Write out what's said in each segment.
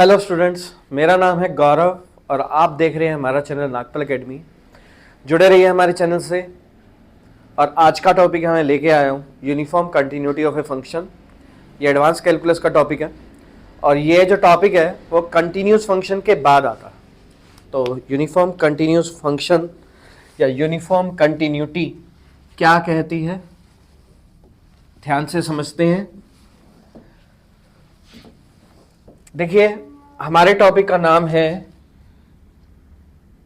Hello students, मेरा नाम है गौरव और आप देख रहे हैं हमारा चैनल नागपल एकेडमी। जुड़े रहिए हमारे चैनल से। और आज का टॉपिक मैं लेके आया हूँ uniform continuity of a function. ये एडवांस कैलकुलस का टॉपिक है और ये जो टॉपिक है वो कंटिन्यूस फंक्शन के बाद आता है। तो यूनिफॉर्म कंटिन्यूस फंक्शन या यूनिफॉर्म कंटिन्यूटी क्या कहती है, ध्यान से समझते हैं। देखिए, हमारे टॉपिक का नाम है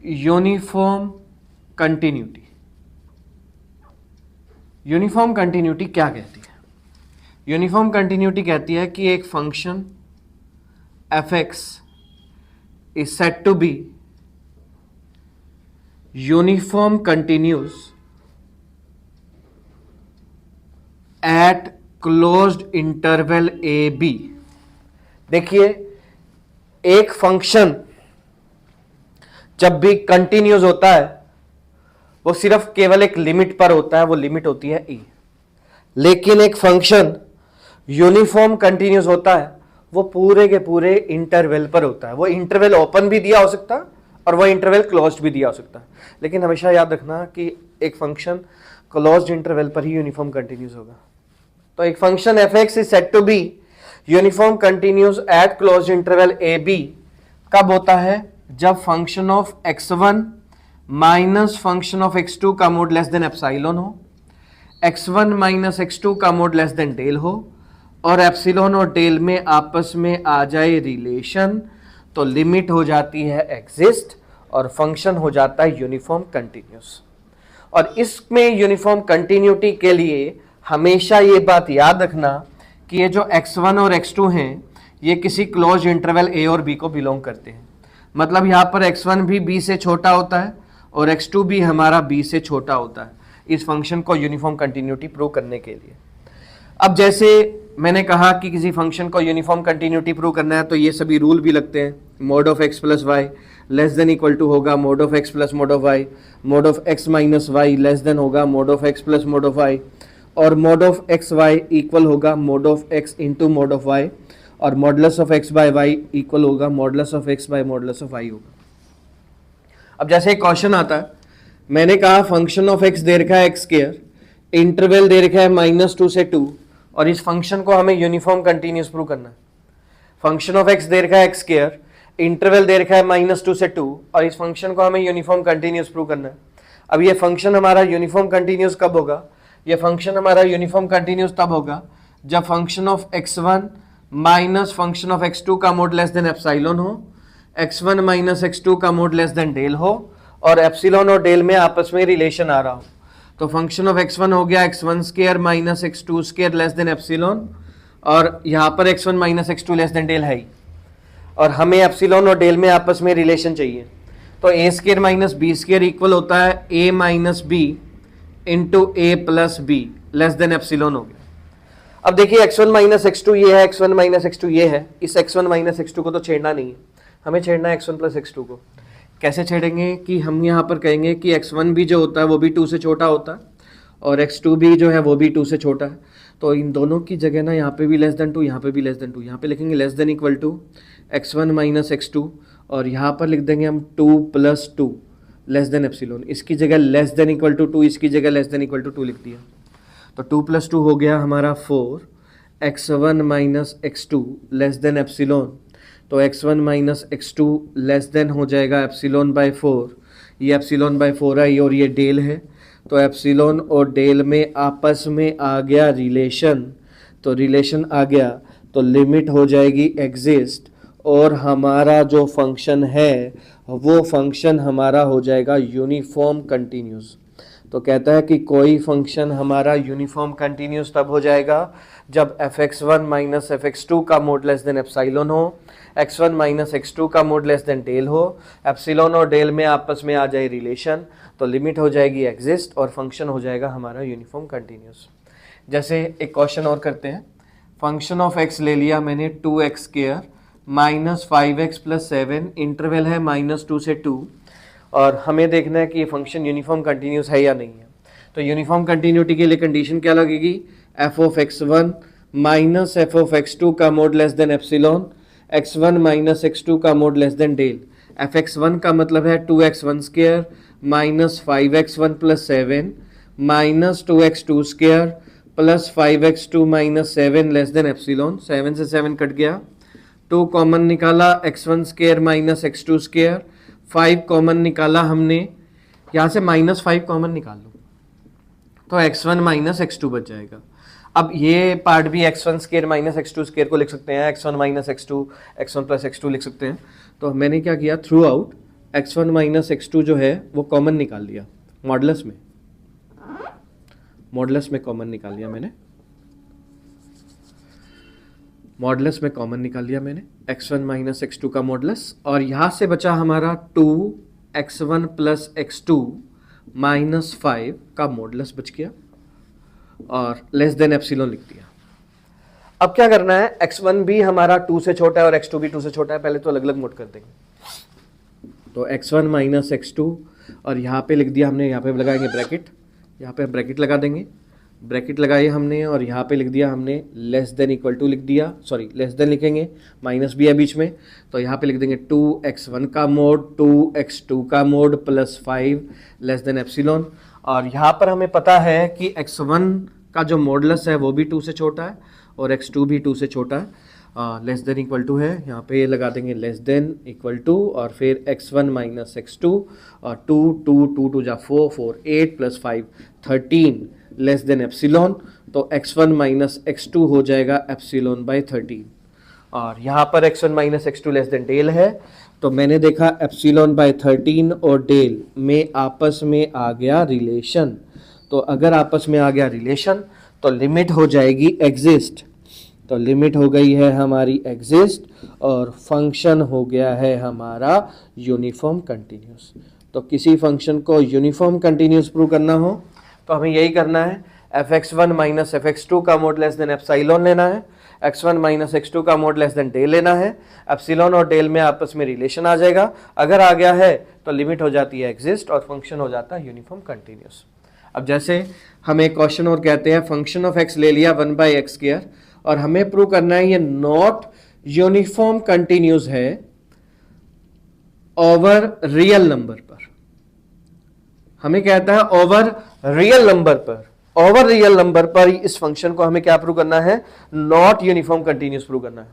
यूनिफॉर्म कंटिन्यूटी। यूनिफॉर्म कंटिन्यूटी क्या कहती है? यूनिफॉर्म कंटिन्यूटी कहती है कि एक function f x is said to be uniform continuous at closed interval a b. देखिए, एक फंक्शन जब भी कंटिन्यूस होता है वो सिर्फ केवल एक लिमिट पर होता है, वो लिमिट होती है e। लेकिन एक फंक्शन यूनिफॉर्म कंटिन्यूस होता है वो पूरे के पूरे इंटरवल पर होता है। वो इंटरवल ओपन भी दिया हो सकता है और वो इंटरवल क्लोज्ड भी दिया हो सकता है, लेकिन हमेशा याद रखना कि एक फंक्शन क्लोज्ड इंटरवल पर ही यूनिफॉर्म कंटिन्यूस होगा। तो एक function f x is said to be uniform continuous at closed interval a b कब होता है? जब function of x1 minus function of x2 का मोड लेस देन एप्सिलॉन हो, x1 माइनस x2 का मोड लेस देन डेल हो और epsilon और डेल में आपस में आ जाए रिलेशन, तो लिमिट हो जाती है एग्जिस्ट और फंक्शन हो जाता है यूनिफॉर्म कंटिन्यूस। और इसमें यूनिफॉर्म कंटिन्यूटी के लिए हमेशा ये बात याद रखना कि ये जो x1 और x2 हैं ये किसी क्लोज इंटरवल a और b को बिलोंग करते हैं। मतलब यहाँ पर x1 भी b से छोटा होता है और x2 भी हमारा b से छोटा होता है, इस फंक्शन को यूनिफॉर्म कंटिन्यूटी प्रूव करने के लिए। अब जैसे मैंने कहा कि किसी फंक्शन को यूनिफॉर्म कंटिन्यूटी प्रूव करना है तो ये सभी रूल भी लगते हैं। Mod of x plus y less than equal to होगा mod of x plus mod of y, mod of x minus y less than होगा mod of x plus mod of y, और mod of x y equal होगा mod of x into mod of y, और modulus of x by y equal होगा modulus of x by modulus of y होगा। अब जैसे एक question आता है, मैंने कहा फंक्शन ऑफ एक्स दे रखा है एक्स स्क्वायर, इंटरवल दे रखा है -2 से 2 और इस फंक्शन को हमें यूनिफॉर्म कंटिन्यूस प्रूव करना है। फंक्शन ऑफ एक्स दे रखा है एक्स स्क्वायर, इंटरवल दे रखा है -2 से 2 और इस फंक्शन को हमें यूनिफॉर्म कंटिन्यूस प्रूव करना है। अब ये फंक्शन हमारा यूनिफॉर्म कंटिन्यूस कब होगा? ये फंक्शन हमारा यूनिफॉर्म कंटिन्यूस तब होगा जब function of x1 minus function of x2 का मोड लेस देन एप्सिलॉन हो, x1 माइनस x2 का मोड लेस देन डेल हो और एप्सिलॉन और डेल में आपस में रिलेशन आ रहा हो। तो फंक्शन ऑफ x1 हो गया x1 square minus x2 square less than epsilon, और यहाँ पर x1 minus x2 less than del है ही, और हमें एप्सिलॉन और डेल में आपस में रिलेशन चाहिए। तो a square minus b square equal होता है a minus b into a plus b less than epsilon हो गया। अब देखिए x1 माइनस x2 ये है, x1 माइनस x2 ये है, इस x1 माइनस x2 को तो छेड़ना नहीं है, हमें छेड़ना है x1 प्लस x2 को। कैसे छेड़ेंगे कि हम यहाँ पर कहेंगे कि x1 भी जो होता है वो भी 2 से छोटा होता है और x2 भी जो है वो भी 2 से छोटा है। तो इन दोनों की जगह ना यहाँ पे भी लेस देन 2, यहाँ पे भी लेस देन 2, यहाँ पे लिखेंगे less than equal to x1 minus x2 और यहाँ पर लिख देंगे हम 2 प्लस 2 लेस देन एप्सिलॉन। इसकी जगह लेस देन इक्वल टू 2, इसकी जगह लेस देन इक्वल टू 2 लिख दिया। तो 2 प्लस 2 हो गया हमारा 4, x1 minus x2 less than epsilon. तो x1 minus x2 less than हो जाएगा एप्सिलॉन बाय 4, ये एप्सिलॉन बाय 4 है और ये डेल है, तो एप्सिलॉन और डेल में आपस में आ गया रिलेशन। तो रिलेशन आ गया तो लिमिट हो जाएगी एग्जिस्ट और हमारा जो फंक्शन है वो फंक्शन हमारा हो जाएगा यूनिफॉर्म कंटिन्यूस। तो कहता है कि कोई फंक्शन हमारा यूनिफॉर्म कंटिन्यूस तब हो जाएगा जब fx1 माइनस fx2 का मोड लेस देन एप्सिलॉन हो, x1 माइनस x2 का मोड लेस देन डेल हो, एप्सिलॉन और डेल में आपस में आ जाए रिलेशन, तो लिमिट हो जाएगी एग्जिस्ट और फंक्शन हो जाएगा हमारा यूनिफॉर्म कंटिन्यूस। जैसे एक क्वेश्चन और करते हैं, फंक्शन ऑफ x ले लिया मैंने 2x square minus 5x plus 7, interval है -2 से 2 और हमें देखना है कि ये फंक्शन यूनिफॉर्म कंटिन्यूस है या नहीं है। तो यूनिफॉर्म कंटिन्यूटी के लिए कंडीशन क्या लगेगी? f of x1 minus f of x2 का mod less than epsilon x1 minus x2 का mod less then del. fx1 का मतलब है 2x1 square minus 5x1 plus 7 minus 2x2 square plus 5x2 minus 7 less than epsilon. 7 से 7 cut गया, 2 common निकाला, x1 square minus x2 square, 5 common निकाला हमने, यहाँ से माइनस 5 कॉमन निकाल लो तो x1 माइनस x2 बच जाएगा। अब ये पार्ट भी x1 square minus x2 square को लिख सकते हैं, x1 minus x2, x1 plus x2 लिख सकते हैं। तो मैंने क्या किया, through out x1 minus x2 जो है वो कॉमन निकाल लिया, मॉडुलस में कॉमन निकाल लिया मैंने, मॉडुलस में कॉमन निकाल लिया मैंने x1 माइनस x2 का मॉडुलस, और यहां से बचा हमारा 2x1 प्लस x2 माइनस 5 का मॉडुलस बच गया और लेस देन एप्सिलॉन लिख दिया। अब क्या करना है, x1 भी हमारा 2 से छोटा है और x2 भी 2 से छोटा है, पहले तो अलग अलग मोड कर देंगे। तो x1 माइनस x2 और यहाँ पे लिख दिया हमने, यहाँ पे लगाएंगे ब्रैकेट, यहाँ पे ब्रैकेट लगा देंगे, ब्रैकेट लगाई हमने और यहाँ पे लिख दिया हमने लेस देन इक्वल टू लिख दिया, सॉरी लेस देन लिखेंगे, माइनस भी है बीच में, तो यहाँ पे लिख देंगे 2x1 का मोड 2x2 का mode plus 5 less than epsilon. और यहाँ पर हमें पता है कि x1 का जो मॉडुलस है वो भी 2 से छोटा है और x2 भी 2 से छोटा है, लेस देन इक्वल टू है, यहाँ पे लगा देंगे लेस देन इक्वल टू और फिर x1 माइनस x2 और 2 जा 4 4 8 प्लस 5 13 लेस देन एप्सिलॉन। तो x1 माइनस x2 हो जाएगा एप्सिलॉन बाय 13 और यहाँ पर x1 minus x2 less than del है, तो मैंने देखा एप्सिलॉन बाय 13 और डेल में आपस में आ गया रिलेशन। तो अगर आपस में आ गया रिलेशन तो लिमिट हो जाएगी एग्जिस्ट, तो लिमिट हो गई है हमारी एग्जिस्ट और फंक्शन हो गया है हमारा यूनिफॉर्म कंटिन्यूस। तो किसी फंक्शन को यूनिफॉर्म कंटिन्यूस प्रूव करना हो तो हमें यही करना है, fx1 माइनस fx2 का मोड लेस देन एप्सिलॉन लेना है, x1 माइनस x2 का मोड लेस देन डेल लेना है, एप्सिलॉन और डेल में आपस में रिलेशन आ जाएगा, अगर आ गया है तो लिमिट हो जाती है एग्जिस्ट और फंक्शन हो जाता है यूनिफॉर्म कंटिन्यूस। अब जैसे हम एक क्वेश्चन और कहते हैं, फंक्शन ऑफ x ले लिया 1/x स्क्वायर और हमें प्रूव करना है ये नॉट यूनिफॉर्म कंटिन्यूस है ओवर रियल नंबर पर। हमें कहता है ओवर रियल नंबर पर, ओवर रियल नंबर पर इस फंक्शन को हमें क्या प्रूव करना है, नॉट यूनिफॉर्म कंटिन्यूस प्रूव करना है।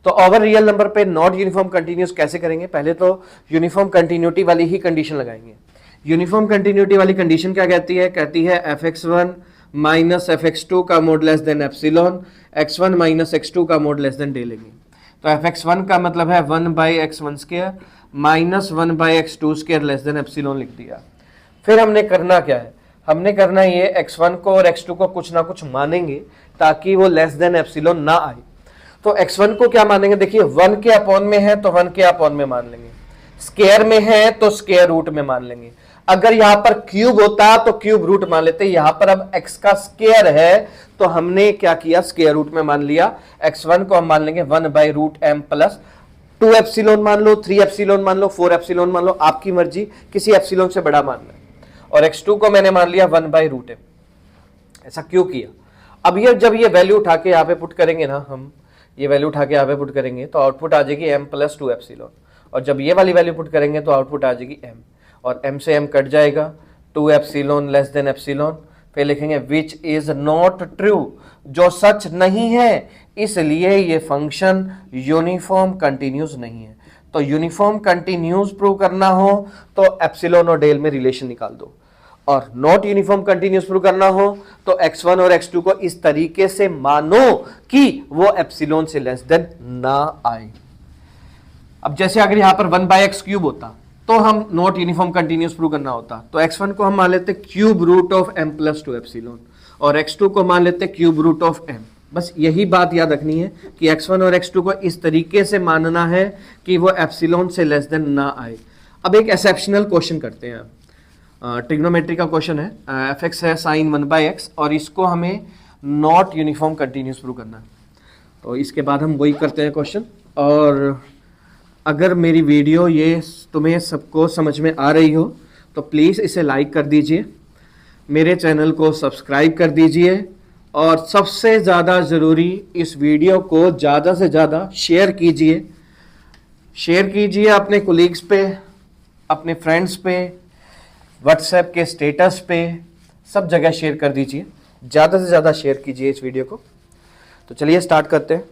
तो ओवर रियल नंबर पे नॉट यूनिफॉर्म कंटिन्यूस कैसे करेंगे, पहले तो यूनिफॉर्म कंटिन्यूटी वाली ही कंडीशन लगाएंगे। यूनिफॉर्म कंटिन्यूटी वाली कंडीशन क्या कहती है, कहती है fx1 माइनस fx2 का mod less than epsilon, x1 minus x2 का मोड लेस देन डे लेंगे। तो fx1 का मतलब है 1/x1 square minus 1/x2 square less than epsilon लिख दिया। फिर हमने करना क्या है, हमने करना ये x1 को और x2 को कुछ ना कुछ मानेंगे ताकि वो लेस देन एप्सिलॉन ना आए। तो x1 को क्या मानेंगे, देखिए 1 के अपॉन में है तो 1 के अपॉन में मान लेंगे, स्क्वायर में है तो स्क्वायर रूट में मान लेंगे, अगर यहां पर क्यूब होता तो क्यूब रूट मान लेते, यहां पर अब x का स्क्वायर है तो हमने क्या किया, स्क्वायर रूट में मान लिया। x1 को हम मान लेंगे 1/√m प्लस 2 एप्सिलॉन मान लो, 3 एप्सिलॉन मान लो, 4 एप्सिलॉन मान लो, आपकी मर्जी, किसी एप्सिलॉन से बड़ा मान लें। और x2 को मैंने मान लिया 1/√m। ऐसा क्यों किया, अब ये जब ये वैल्यू उठा के यहाँ पे पुट करेंगे ना, हम ये वैल्यू उठा के यहाँ पे पुट करेंगे तो आउटपुट आ जाएगी m प्लस 2 एप्सिलॉन, और जब ये वाली वैल्यू पुट करेंगे तो आउटपुट आ जाएगी m, और m से m कट जाएगा, 2 एप्सिलॉन लेस देन एप्सिलॉन, फिर लिखेंगे विच इज नॉट ट्रू, जो सच नहीं है, इसलिए ये फंक्शन यूनिफॉर्म कंटिन्यूस नहीं है। तो यूनिफॉर्म कंटिन्यूस प्रूव करना हो तो एप्सिलॉन और डेल में रिलेशन निकाल दो, और नॉट यूनिफॉर्म कंटिन्यूस प्रूव करना हो तो x1 और x2 को इस तरीके से मानो कि वो एप्सिलॉन से लेस देन ना आए। अब जैसे अगर यहां पर 1/x क्यूब होता तो हम नॉट यूनिफॉर्म कंटिन्यूस प्रूव करना होता, तो x1 को हम मान लेते cube root of m plus 2 epsilon और x2 को मान लेते क्यूब रूट ऑफ m। बस यही बात याद रखनी है कि x1 और x2 को इस तरीके से मानना है कि वो एप्सिलॉन से लेस देन ना आए। अब एक एक्सेप्शनल क्वेश्चन करते हैं, ट्रिग्नोमेट्री का क्वेश्चन है, fx है साइन 1/x और इसको हमें नॉट यूनिफॉर्म कंटिन्यूस प्रूव करना है। तो इसके बाद हम वही करते हैं क्वेश्चन, और अगर मेरी वीडियो ये तुम्हें सबको समझ में आ रही हो तो प्लीज़ इसे लाइक कर दीजिए, मेरे चैनल को सब्सक्राइब कर दीजिए, और सबसे ज़्यादा ज़रूरी इस वीडियो को ज़्यादा से ज़्यादा शेयर कीजिए शेयर कीजिए अपने कोलीग्स पे, अपने फ्रेंड्स पे, व्हाट्सएप के स्टेटस पे, सब जगह शेयर कर दीजिए, ज़्यादा से ज़्यादा शेयर कीजिए इस वीडियो को। तो चलिए स्टार्ट करते हैं।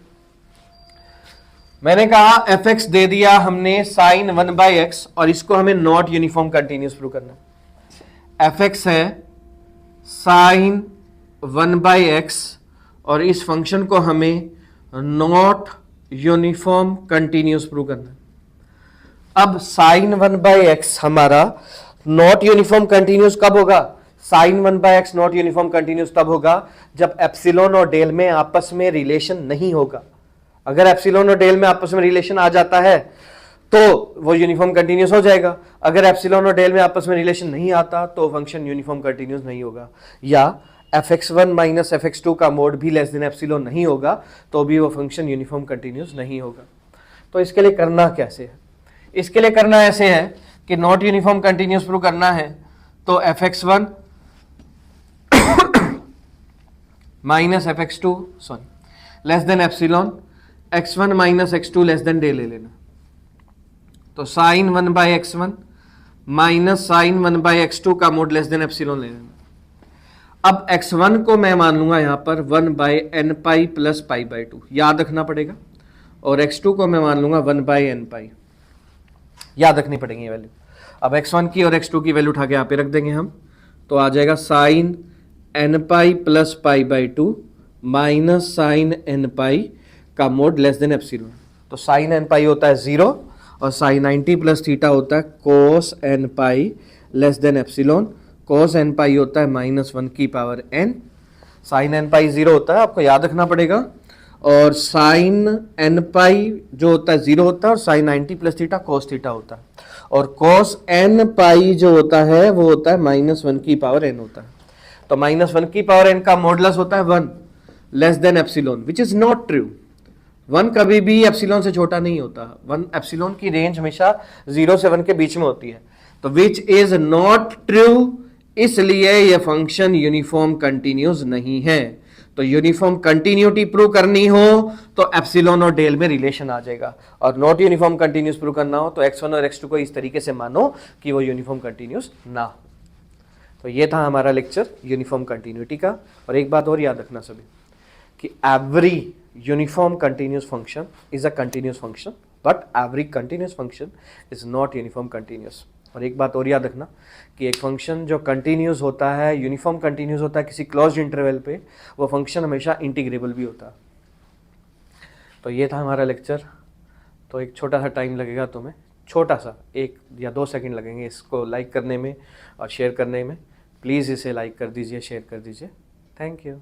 मैंने कहा एफ एक्स दे दिया हमने साइन 1/x और इसको हमें नॉट यूनिफॉर्म कंटिन्यूस प्रूव करना है। एफ एक्स है साइन 1/x और इस फंक्शन को हमें नॉट यूनिफॉर्म कंटिन्यूस प्रूव करना है। अब साइन 1/x हमारा नॉट यूनिफॉर्म कंटिन्यूस कब होगा? Sign 1/x not uniform continuous तब होगा जब एप्सिलॉन और डेल में आपस में रिलेशन नहीं होगा। अगर एप्सिलॉन और डेल में आपस में रिलेशन आ जाता है तो वो यूनिफॉर्म कंटिन्यूस हो जाएगा। अगर एप्सिलॉन और डेल में आपस में रिलेशन नहीं आता तो फंक्शन यूनिफॉर्म कंटिन्यूस नहीं होगा। या fx1 माइनस fx2 का मोड भी लेस देन एप्सिलॉन नहीं होगा तो भी वो फंक्शन यूनिफॉर्म कंटिन्यूस नहीं होगा। तो इसके लिए करना कैसे है? इसके लिए करना ऐसे है कि नॉट यूनिफॉर्म कंटिन्यूस प्रूव करना है तो fx1 minus fx2 sorry less than epsilon, x1 minus x2 less than day ले लेना। तो sign 1/x1 minus sign 1/x2 का मोड लेस देन एप्सिलॉन ले लेना। अब x1 को मैं मान लूंगा यहां पर 1/n pi plus pi by 2, याद रखना पड़ेगा। और x2 को मैं मान लूंगा 1/n पाई, याद रखनी पड़ेगी ये वैल्यू। अब x1 की और x2 की वैल्यू उठा के यहाँ पे रख देंगे हम, तो आ जाएगा sine n pi plus pi by 2 minus sine n pi का मोड लेस देन एप्सिलॉन। तो साइन n पाई होता है 0 और साइन 90 प्लस थीटा होता है cos n pi less than epsilon. Cos n pi होता है -1 की power n। Sine n pi 0 होता है, आपको याद रखना पड़ेगा। और साइन n पाई जो होता है 0 होता है और sine 90 plus theta cos theta होता है। और कोस n पाई जो होता है वो होता है -1 की पावर n होता है। तो -1 की पावर n का मॉडुलस होता है 1 less than epsilon, which is not true. 1 कभी भी एप्सिलॉन से छोटा नहीं होता। 1 एप्सिलॉन की रेंज हमेशा 0 से 1 के बीच में होती है। तो विच इज नॉट ट्रू, इसलिए यह फंक्शन यूनिफॉर्म कंटिन्यूस नहीं है। तो यूनिफॉर्म कंटिन्यूटी प्रूव करनी हो तो एप्सिलॉन और डेल में रिलेशन आ जाएगा, और नॉट यूनिफॉर्म कंटिन्यूस प्रूव करना हो तो x1 और x2 को इस तरीके से मानो कि वो यूनिफॉर्म कंटिन्यूस ना हो। तो ये था हमारा लेक्चर यूनिफॉर्म कंटिन्यूटी का। और एक बात और याद रखना सभी कि every uniform continuous function is a continuous function, but every continuous function is not uniform continuous. और एक बात और याद रखना कि एक फंक्शन जो कंटिन्यूस होता है, यूनिफॉर्म कंटिन्यूस होता है किसी क्लोज्ड इंटरवल पे, वो फंक्शन हमेशा इंटीग्रेबल भी होता है। तो ये था हमारा लेक्चर। तो एक छोटा सा टाइम लगेगा तुम्हें, छोटा सा 1 या 2 सेकंड लगेंगे इसको लाइक करने में और शेयर करने में। प्लीज़ इसे लाइक कर दीजिए, शेयर कर दीजिए। Thank you.